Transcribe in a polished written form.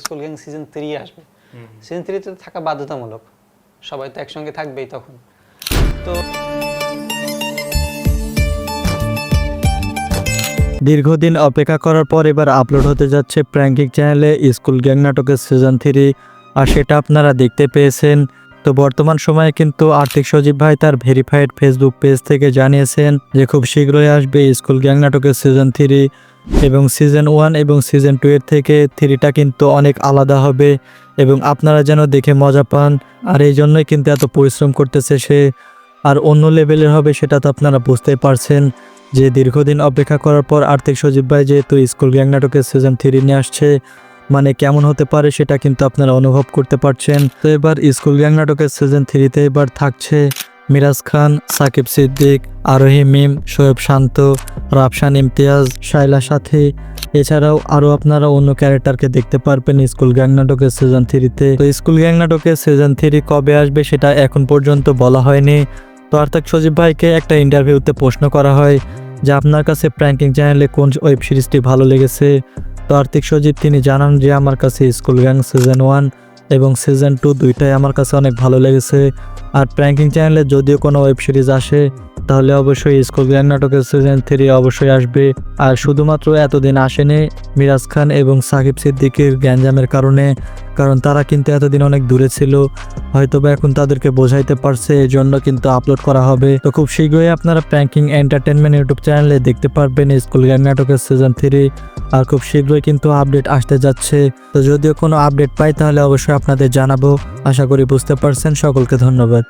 School gang season 3 আসবে। Season 3 তে থাকা বাধ্যতামূলক, সবাই তো একসঙ্গে থাকবেই তখন। তো দীর্ঘদিন অপেক্ষা করার পর এবার আপলোড হতে যাচ্ছে প্র্যাঙ্কিং চ্যানেলে স্কুল গ্যাং নাটকের সিজন 3, আর সেটা আপনারা দেখতে পেয়েছেন। তো বর্তমান সময়ে কিন্তু আর্থিক সজীব ভাই তার ভেরিফাইড ফেসবুক পেজ থেকে জানিয়েছেন যে খুব শীঘ্রই আসবে স্কুল গ্যাং নাটকের সিজন 3, এবং সিজন 1 এবং সিজন 2 এর থেকে 3টা কিন্তু অনেক আলাদা হবে এবং আপনারা যেন দেখে মজা পান। আর এই জন্যই কিন্তু এত পরিশ্রম করতেছে সে, আর অন্য লেভেলের হবে সেটা তো আপনারা বুঝতেই পারছেন যে দীর্ঘদিন অপেক্ষা করার পর আর্থিক সজীব ভাই যেহেতু স্কুল গ্যাং নাটকের সিজন 3 নিয়ে আসছে, মানে কেমন হতে পারে সেটা কিন্তু আপনারা অনুভব করতে পারছেন। তো এবার স্কুল গ্যাং নাটকের সিজন 3তে এবার থাকছে মিরাজ খান, সাকিব সিদ্দিক, আরোহী মিম, শোয়েব শান্ত, রাফসান ইমতিয়াজ, শাইলা সাথী, এছাড়াও আরও আপনারা অন্য ক্যারেক্টারকে দেখতে পারবেন স্কুল গ্যাং নাটকের সিজন 3তে। তো স্কুল গ্যাং নাটকের সিজন 3 কবে আসবে সেটা এখন পর্যন্ত বলা হয়নি। তো আর্থিক সজীব ভাইকে একটা ইন্টারভিউতে প্রশ্ন করা হয় যে আপনার কাছে প্র্যাঙ্কিং চ্যানেলে কোন ওয়েব সিরিজটি ভালো লেগেছে। তো আর্থিক সজীব তিনি জানান যে আমার কাছে স্কুল গ্যাং সিজন 1 এবং সিজন 2 দুইটাই আমার কাছে অনেক ভালো লেগেছে। আর প্র্যাঙ্কিং চ্যানেলে যদিও কোনো ওয়েব সিরিজ আসে তাহলে অবশ্যই স্কুল গ্যাং নাটকের সিজন 3 অবশ্যই আসবে। আর শুধুমাত্র এতদিন আসেনি মিরাজ খান এবং সাকিব সিদ্দিকের গ্যাঞ্জামের কারণে, কারণ তারা কিন্তু এতদিন অনেক দূরে ছিল, হয়তোবা এখন তাদেরকে বোঝাইতে পারছে, এই জন্য কিন্তু আপলোড করা হবে। তো খুব শীঘ্রই আপনারা প্র্যাঙ্কিং এন্টারটেনমেন্ট ইউটিউব চ্যানেলে দেখতে পারবেন স্কুল গ্যাং নাটকের সিজন 3, আর খুব শীঘ্রই কিন্তু আপডেট আসতে যাচ্ছে। তো যদিও কোনো আপডেট পাই তাহলে অবশ্যই আপনাদের জানাবো। আশা করি বুঝতে পারছেন। সকলকে ধন্যবাদ।